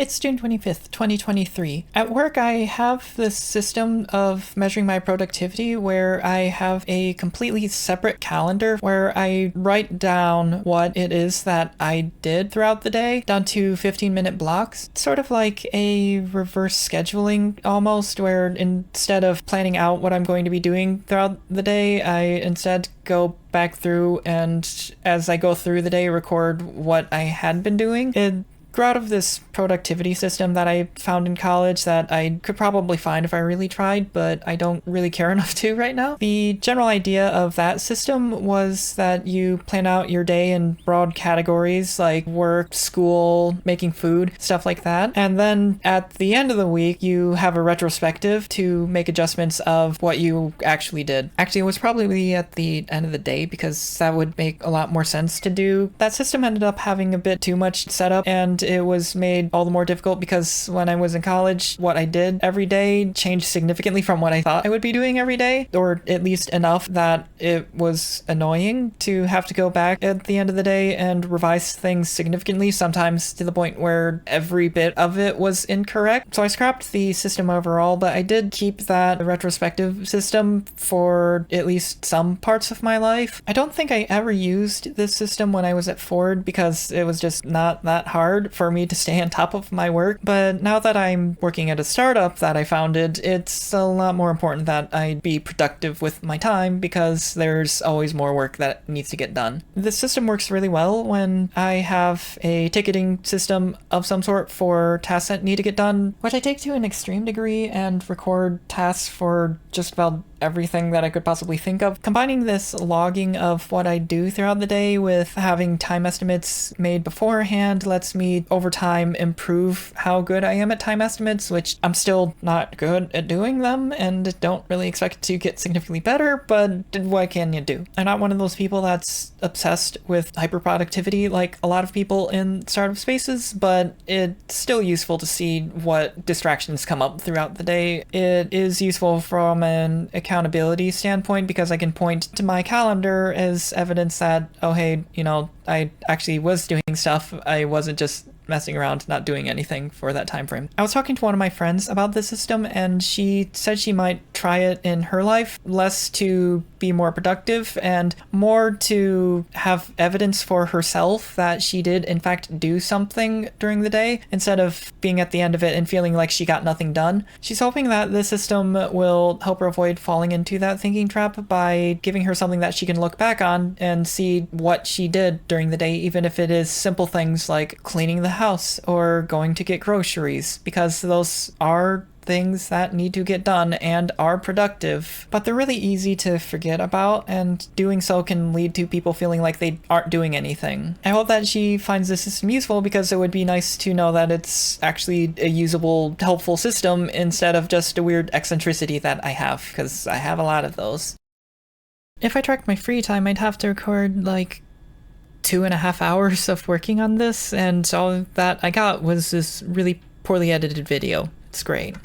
It's June 25th, 2023. At work, I have this system of measuring my productivity where I have a completely separate calendar where I write down what it is that I did throughout the day down to 15-minute blocks. It's sort of like a reverse scheduling almost, where instead of planning out what I'm going to be doing throughout the day, I instead go back through and as I go through the day record what I had been doing. It grew out of this productivity system that I found in college that I could probably find if I really tried, but I don't really care enough to right now. The general idea of that system was that you plan out your day in broad categories like work, school, making food, stuff like that. And then at the end of the week, you have a retrospective to make adjustments of what you actually did. Actually, it was probably at the end of the day because that would make a lot more sense to do. That system ended up having a bit too much setup, and it was made all the more difficult because when I was in college, what I did every day changed significantly from what I thought I would be doing every day, or at least enough that it was annoying to have to go back at the end of the day and revise things significantly, sometimes to the point where every bit of it was incorrect. So I scrapped the system overall, but I did keep that retrospective system for at least some parts of my life. I don't think I ever used this system when I was at Ford because it was just not that hard for me to stay on top of my work, but now that I'm working at a startup that I founded, it's a lot more important that I be productive with my time because there's always more work that needs to get done. This system works really well when I have a ticketing system of some sort for tasks that need to get done, which I take to an extreme degree and record tasks for just about everything that I could possibly think of. Combining this logging of what I do throughout the day with having time estimates made beforehand lets me over time improve how good I am at time estimates, which I'm still not good at doing them and don't really expect to get significantly better, but what can you do? I'm not one of those people that's obsessed with hyperproductivity like a lot of people in startup spaces, but it's still useful to see what distractions come up throughout the day. It is useful from an accountability standpoint because I can point to my calendar as evidence that, oh hey, I actually was doing stuff. I wasn't just messing around, not doing anything for that time frame. I was talking to one of my friends about this system, and she said she might try it in her life, less to be more productive and more to have evidence for herself that she did in fact do something during the day instead of being at the end of it and feeling like she got nothing done. She's hoping that the system will help her avoid falling into that thinking trap by giving her something that she can look back on and see what she did during the day, even if it is simple things like cleaning the house or going to get groceries, because those are things that need to get done and are productive, but they're really easy to forget about, and doing so can lead to people feeling like they aren't doing anything. I hope that she finds this system useful because it would be nice to know that it's actually a usable, helpful system instead of just a weird eccentricity that I have, because I have a lot of those. If I tracked my free time, I'd have to record like 2.5 hours of working on this, and all that I got was this really poorly edited video. It's great.